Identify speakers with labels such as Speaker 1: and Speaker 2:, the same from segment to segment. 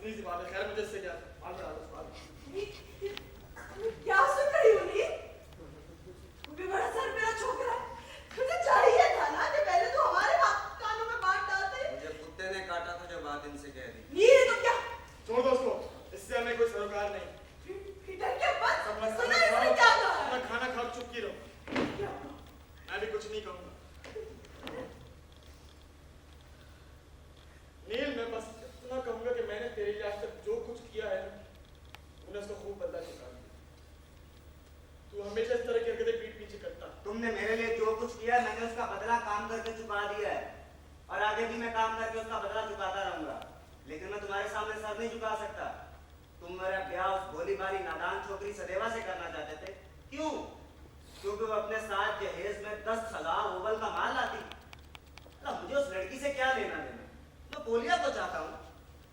Speaker 1: सीधी सी बात है, खैर मुझे इससे क्या, बाद में आता हूँ।
Speaker 2: क्या सुन रही हो नी? भी बड़ा सर मेरा छोकरा है, मुझे चाहिए था ना कि पहले तो हमारे कानों में बात डालते।
Speaker 3: मुझे कुत्ते ने काटा था जो बात इनसे कह दी।
Speaker 2: ये तो क्या?
Speaker 1: छोड़ दो उसको, इससे हमें कोई सरोकार नहीं।
Speaker 2: पीटर के बस
Speaker 1: समझ
Speaker 2: सुना इसने क्या कहा?
Speaker 1: अपना खाना खा चुप की रहो,
Speaker 2: क्या?
Speaker 1: मैं भी कुछ नहीं कहूँगा। नील, मैं बस इतना कहूँगा कि मैंने तेरे लिए आज तक जो कुछ किया है तूने उसका खूब बदला चुका है। तू हमेशा इस तरह की हरकतें पीठ पीछे करता।
Speaker 3: तुमने मेरे लिए जो कुछ किया मैंने उसका बदला काम करके चुका दिया है, और आगे भी मैं काम करके उसका बदला चुकाता रहूंगा। लेकिन मैं तुम्हारे सामने सर नहीं झुका सकता। तुम मेरा ब्याह उस भोली भाली नादान छोकरी सदेवा से करना चाहते थे। क्यों? क्योंकि वो अपने साथ जहेज में 10,000 रूबल का माल लाती। मुझे उस लड़की से क्या लेना देना? मैं पोलिया को चाहता हूँ,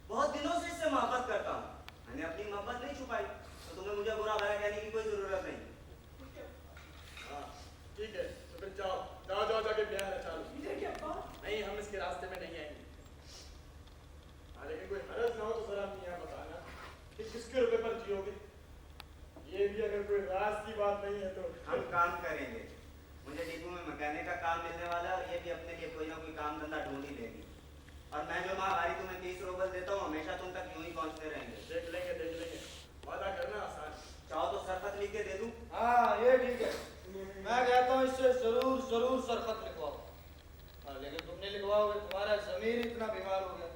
Speaker 3: बहुत दिनों से इससे मोहब्बत करता हूँ। मैंने अपनी मोहब्बत नहीं छुपाई, तो तुम्हें मुझे बुरा भला कहने की कोई जरूरत नहीं।
Speaker 1: हाँ ठीक है, तो फिर जाओ जाओ जाओ जाके ब्याह रचा लो।
Speaker 2: पीटर के अब्बा?
Speaker 1: नहीं, हम इसके रास्ते में नहीं आएंगे। हाँ लेकिन कोई हरज ना हो तो जरा अपनी यहाँ बताना कि किसके रुपए पर जियोगे। ये भी अगर कोई राज की बात नहीं है तो
Speaker 3: हम काम करेंगे। मुझे डिपो में मैकेनिक का काम मिलने वाला है, और ये भी अपने लिए कोई ना कोई काम धंधा ढूंढ ही लेगी। और मैं जो माहवारी तुम्हें 30 रूबल देता हूँ, हमेशा तुम तक यूं ही पहुंचते रहेंगे।
Speaker 1: देख लेंगे, वादा करना आसान।
Speaker 3: चाहो तो सरखत लिख के दे दूं?
Speaker 4: हाँ ये ठीक है, मैं कहता हूँ इससे जरूर जरूर सरखत लिखवाओ। हाँ लेकिन तुम नहीं लिखवाओगे, तुम्हारा जमीर इतना बीमार हो गया।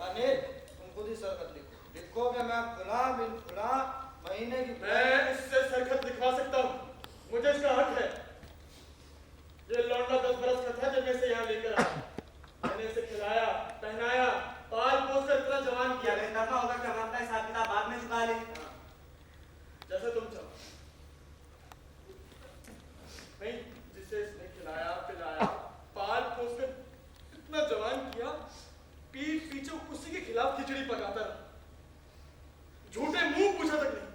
Speaker 4: अनिल तुम खुद ही सरखत लिखो, लिखो कि मैं फला बिन फला महीने की।
Speaker 1: मैं इससे सरखत लिखवा सकता हूँ, मुझे इसका हक है। ये लौंडा 10 बरस का था जब मैं इसे यहाँ लेकर आया। मैंने इसे खिलाया, पहनाया, पाल पोस कर इतना जवान किया।
Speaker 3: क्या करना होगा कि हम अपना हिसाब किताब बाद में चुका लें?
Speaker 1: जैसे तुम चाहो। नहीं, जिसे इसने खिलाया, पिलाया, पाल पोस कर इतना जवान किया, पीठ पीछे उसी के खिलाफ खिचड़ी पकाता रहा, झूठे मुंह पूछा तक नहीं।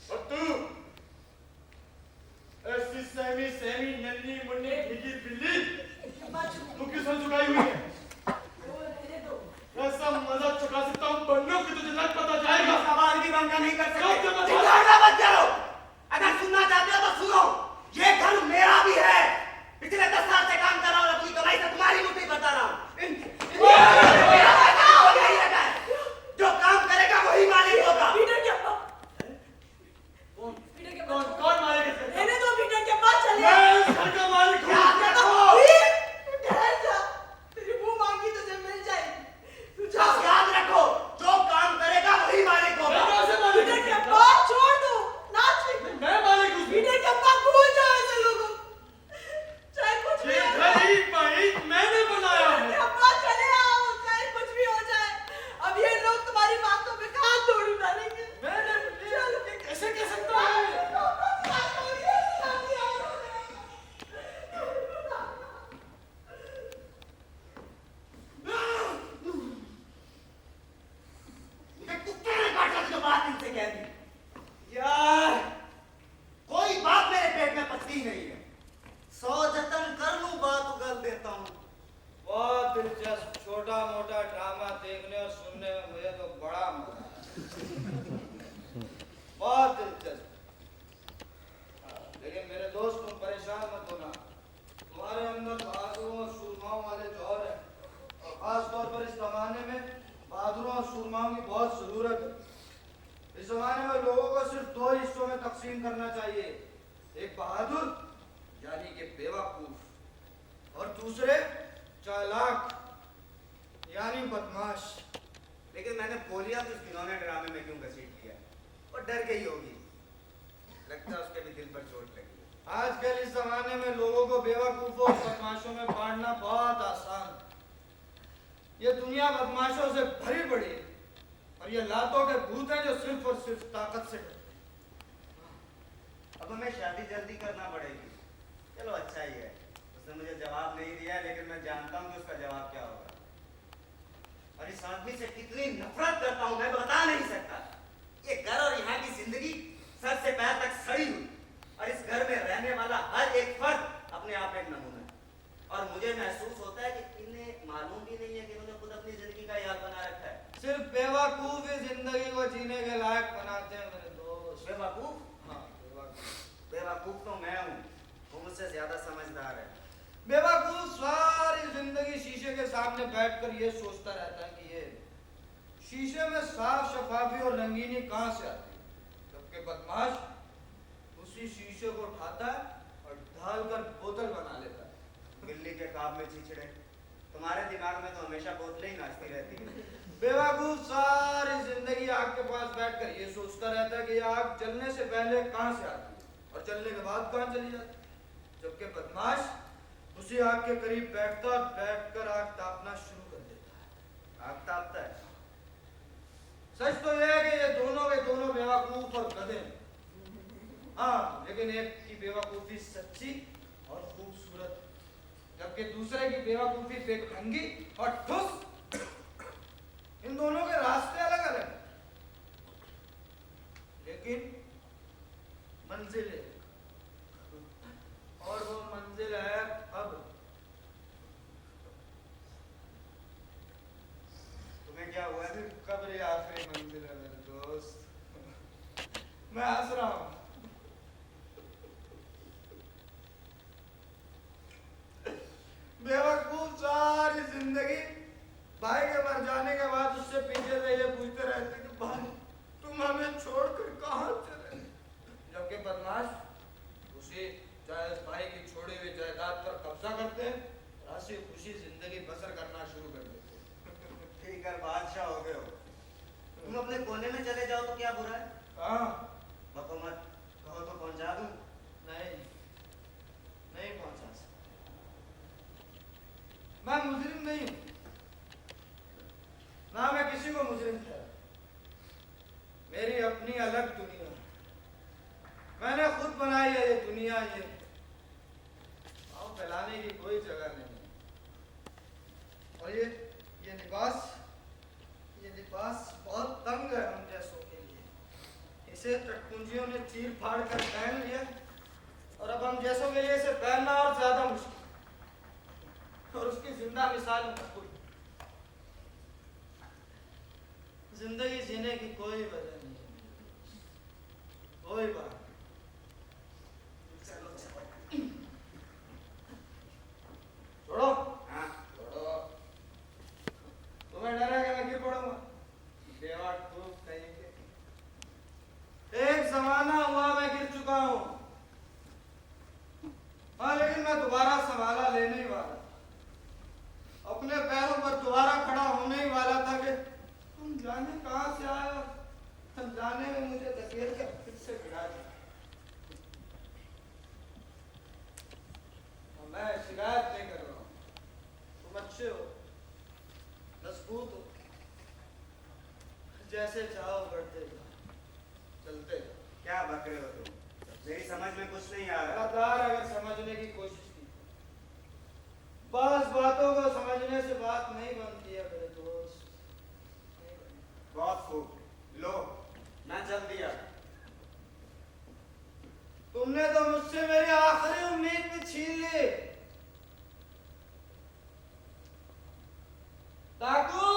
Speaker 1: और तू ऐसी सहमी सहमी नन्ही मुन्नी भीगी बिल्ली, तू किस ओर झुकाई हुई है? ऐसा मजा चुका सकता हूँ बनने की तुझे लग पता जाएगा।
Speaker 3: सवाल भी बनका नहीं कर सकते।
Speaker 1: क्यों?
Speaker 3: चिल्लाना मत करो। अगर सुनना चाहते हो तो सुनो, ये घर मेरा भी है। पिछले 10 साल से काम कर रहा हूँ, अपनी कमाई से तुम्हारी मुट्ठी बता रहा हूँ। जो काम करेगा वही मालिक होगा।
Speaker 2: पीटर के अब्बा? पीटर के अब्बा?
Speaker 1: कौन मालिक है?
Speaker 2: रहने दो, पीटर के अब्बा चले।
Speaker 1: मैं इस घर का मालिक हूँ।
Speaker 3: याद रखो।
Speaker 2: ठहर जा, तेरी मुंह मांगी तुझे मिल जाएगी। तू जा।
Speaker 3: बस याद रखो, जो काम करेगा वही मालिक होगा।
Speaker 1: मैं कैसे मालिक
Speaker 2: पीटर के
Speaker 1: हूँ?
Speaker 2: अब्बा छोड़ दो, नाच ले।
Speaker 1: मैं मालिक हूँ।
Speaker 2: पीटर के अब्बा भूल जाओ ऐसे लोगों को। चाहे कुछ भी
Speaker 1: ये
Speaker 2: हो
Speaker 1: घर
Speaker 2: जाए।
Speaker 1: ईंट पर ईंट मैंने बनाया
Speaker 2: पीटर के
Speaker 1: है।
Speaker 2: अब्बा चले आओ, चाहे कुछ भी हो जाए। अब ये लोग तुम्हारी बातों पे कहाँ तोड़ डालेंगे?
Speaker 1: मैंने कैसे कह सकता है?
Speaker 3: कुत्ते ने काटा तो बात इनसे कह दी। यार कोई बात मेरे पेट में पचती नहीं है। 100 जतन कर लूं बात उगल देता हूँ।
Speaker 4: बहुत दिलचस्प, छोटा मोटा ड्रामा देखने और सुनने में मुझे तो बड़ा मजा आया। बहुत दिलचस्प। लेकिन मेरे दोस्त तुम परेशान मत होना, तुम्हारे अंदर बहादुरों और सूरमाओं वाले जौहर है, और खास तौर पर इस जमाने में बहादुरों और सूरमाओं की बहुत जरूरत है। इस जमाने में लोगों को सिर्फ 2 हिस्सों में तकसीम करना चाहिए, एक बहादुर यानी कि बेवकूफ, और दूसरे चालाक यानी बदमाश।
Speaker 3: लेकिन मैंने पोलिया तो उस घिनौने ड्रामे में क्यों घसीट लिया? वो डर गई होगी, लगता है उसके भी दिल पर चोट लगी।
Speaker 4: आजकल इस जमाने में लोगों को बेवकूफों और बदमाशों में बांटना बहुत आसान है। ये दुनिया बदमाशों से भरी पड़ी है, और ये लातों के भूत हैं जो सिर्फ और सिर्फ ताकत से डरते हैं।
Speaker 3: अब हमें शादी जल्दी करना पड़ेगी। चलो अच्छा ही है, उसने मुझे जवाब नहीं दिया, लेकिन मैं जानता हूँ कि उसका जवाब क्या होगा। और इस आदमी से कितनी नफरत करता हूँ मैं बता नहीं सकता। ये घर और यहाँ की जिंदगी सर से पैर तक सड़ी हुई, और इस घर में रहने वाला हर एक फर्द अपने आप में एक नमूना है। और मुझे महसूस होता है कि इन्हें मालूम भी नहीं है कि इन्होंने खुद अपनी जिंदगी का याद बना रखा है।
Speaker 4: सिर्फ बेवकूफ ही जिंदगी को जीने के लायक बनाते हैं मेरे दोस्त।
Speaker 3: बेवकूफ?
Speaker 4: हाँ बेवकूफ।
Speaker 3: बेवकूफ तो मैं हूँ, वो मुझसे ज्यादा समझदार है।
Speaker 4: बेवकूफ सारी जिंदगी शीशे के सामने बैठकर ये सोचता रहता है कि ये शीशे में साफ शफाफी और रंगीनी कहाँ से आती है, जबकि बदमाश उसी शीशे को उठाता है और ढालकर बोतल बना लेता है।
Speaker 3: बिल्ली के काब में चिचड़े, तुम्हारे दिमाग में तो हमेशा बोतलें ही नाचती रहती है।
Speaker 4: बेवकूफ सारी जिंदगी आग के पास बैठकर ये सोचता रहता है कि ये आग जलने से पहले कहाँ से आती है और जलने के बाद कहाँ चली जाती है, जबकि बदमाश उसी आग के करीब बैठकर आग तापना शुरू कर देता है।
Speaker 3: आग तापता है?
Speaker 4: सच तो यह है कि ये दोनों के दोनों बेवकूफ और गधे हैं। हाँ, लेकिन एक की बेवकूफी सच्ची और खूबसूरत, जबकि दूसरे की बेवकूफी बेढंगी और ठुस। इन दोनों के रास्ते अलग अलग हैं, लेकिन मंजिल एक, और वो मंजिल है अब।
Speaker 3: तुम्हें क्या हुआ है?
Speaker 4: कब्र ही आखिरी मंजिल है मेरे दोस्त। मैं हंस रहा हूं। बेवकूफ सारी जिंदगी भाई के मर जाने के बाद उससे पीछे से ये पूछते रहते कि भाई तुम हमें छोड़कर कहाँ चले, जबकि बदमाश उसी जायज भाई की छोड़ी हुई जायदाद पर कब्जा करते हैं, हंसी खुशी जिंदगी बसर करना शुरू कर देते हैं।
Speaker 3: ठीक है, बादशाह हो गए हो। तुम अपने कोने में चले जाओ तो क्या बुरा है?
Speaker 4: हाँ,
Speaker 3: बको मत, कहो तो पहुंचा दूं।
Speaker 4: नहीं पहुंचा सकता। मैं मुजरिम नहीं हूं, ना मैं किसी को मुजरिम ठहरा। मेरी अपनी अलग दुनिया है, मैंने खुद बनाई है ये दुनिया। ये पाँव फैलाने की कोई जगह नहीं है। और ये लिबास बहुत तंग है हम जैसों के लिए। इसे टटपुंजियों ने चीर फाड़ कर पहन लिया और अब हम जैसों के लिए इसे पहनना और ज्यादा मुश्किल। और उसकी जिंदा मिसाल मजबूर। जिंदगी जीने की कोई वजह नहीं है, कोई बात नहीं।
Speaker 3: चलो चलो।
Speaker 4: छोड़ो,
Speaker 3: हाँ,
Speaker 4: छोड़ो। तुम्हें डर है कि मैं गिर पड़ूंगा? बेवकूफ कहीं के। एक जमाना हुआ मैं गिर चुका हूं। हाँ, लेकिन मैं दोबारा संभाला लेने ही वाला, अपने पैरों पर दोबारा खड़ा होने ही वाला था कि तुम जाने कहां से आए और जाने में मुझे धकेल के फिर से गिरा दिया। मैं शिकायत नहीं कर रहा हूं, तुम अच्छे हो, मजबूत हो, जैसे चाहो बढ़ते जाओ, चलते जाओ।
Speaker 3: क्या बक रहे हो तुम? मेरी समझ में कुछ नहीं आ रहा।
Speaker 4: लगातार अगर समझने की कोशिश की, बस बातों को समझने से बात नहीं बनती है मेरे दोस्त, नहीं बनती।
Speaker 3: बहुत खूब, लो मैं चल दिया।
Speaker 4: तुमने तो मुझसे मेरी आखिरी उम्मीद भी छीन ली। ताकू,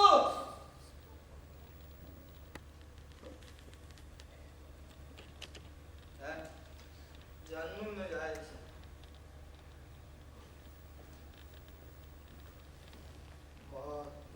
Speaker 4: जन्म में जाए बहुत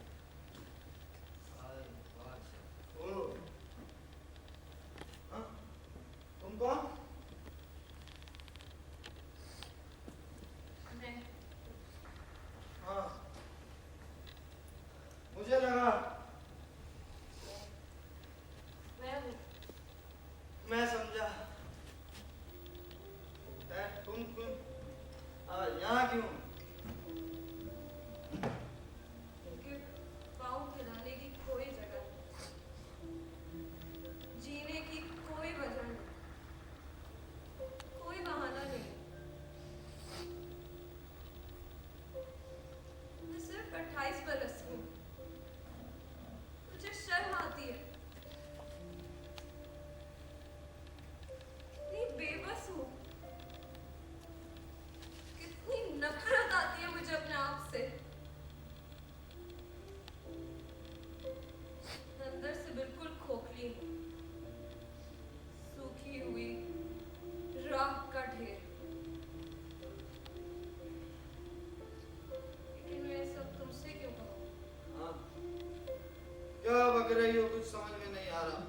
Speaker 4: बक रही हो, कुछ समझ में नहीं आ रहा।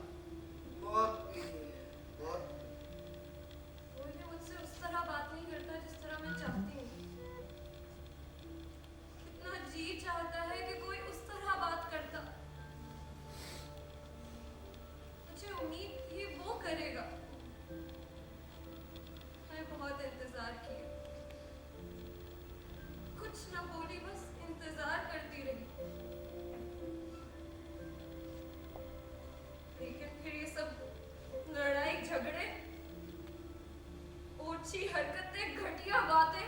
Speaker 4: बहुत पी ली है, बहुत।
Speaker 5: कोई भी मुझसे उस तरह बात नहीं करता जिस तरह मैं चाहती हूँ। कितना जी चाहता है कि कोई उस तरह बात करता। मुझे उम्मीद थी वो करेगा। मैं बहुत इंतजार किया, कुछ न बोली, बस इंतजार करती रही। लेकिन फिर ये सब लड़ाई झगड़े, ओछी हरकतें, घटिया बातें,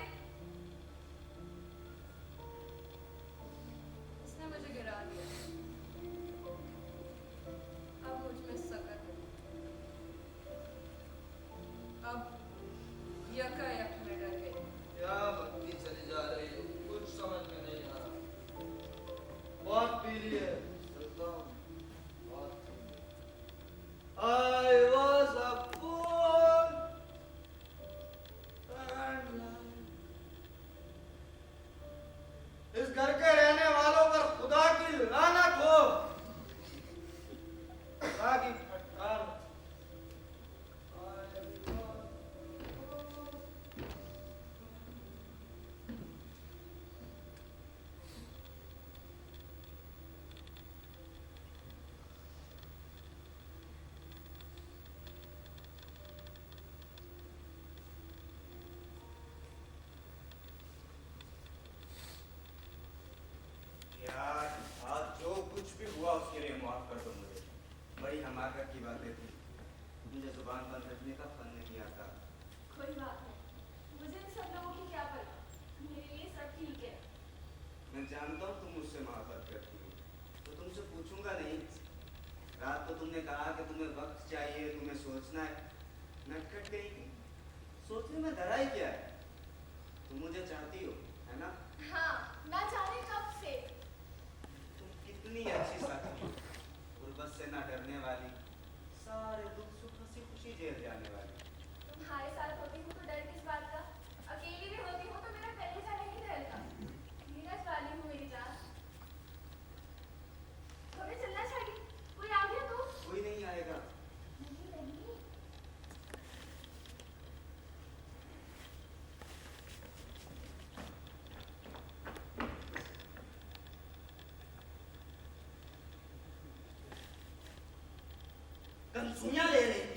Speaker 5: इसने मुझे गिरा दिया। अब मुझ में सकत है। अब यकायक मैं डर गई।
Speaker 4: क्या बकती चली जा रही हो, कुछ समझ में नहीं आ रहा। बहुत पी ली है, चलता हूँ। बहुत पी ली। I was a fool and blind. इस घर के रहने वालों पर खुदा की लानत हो, खुदा की फटकार।
Speaker 3: यार, आज जो कुछ भी हुआ उसके लिए माफ कर दो मुझे। बड़ी हमाकत की बातें थी, मुझे जुबान बंद रखने का फन नहीं आता।
Speaker 5: कोई बात नहीं, मुझे इन सब लोगों की क्या परवाह, मेरे लिए सब ठीक है।
Speaker 3: मैं जानता हूँ तुम मुझसे मोहब्बत करती हो, तो तुमसे पूछूंगा नहीं। रात को तुमने कहा कि तुम्हें वक्त चाहिए, तुम्हें सोचना है। नटखट गई थी, सोचने में डरा ही क्या है? तुम मुझे चाहती हो, है ना?
Speaker 5: हाँ, ना जाने कब से।
Speaker 3: तुम कितनी अच्छी साथी हो, गुर्बत से ना डरने वाली, सारे दुख सुख हंसी खुशी झेल जाने वाली।
Speaker 5: तुम्हारे साथ होती हूँ तो डर किस बात का? अकेली भी होती हूँ तो मेरा कलेजा नहीं डरता। धीरज वाली हूँ मेरी जान। हमें चलना चाहिए। कोई आ गया तो?
Speaker 3: कोई नहीं आएगा।
Speaker 5: नहीं नहीं।
Speaker 3: कंसुइयां ले रही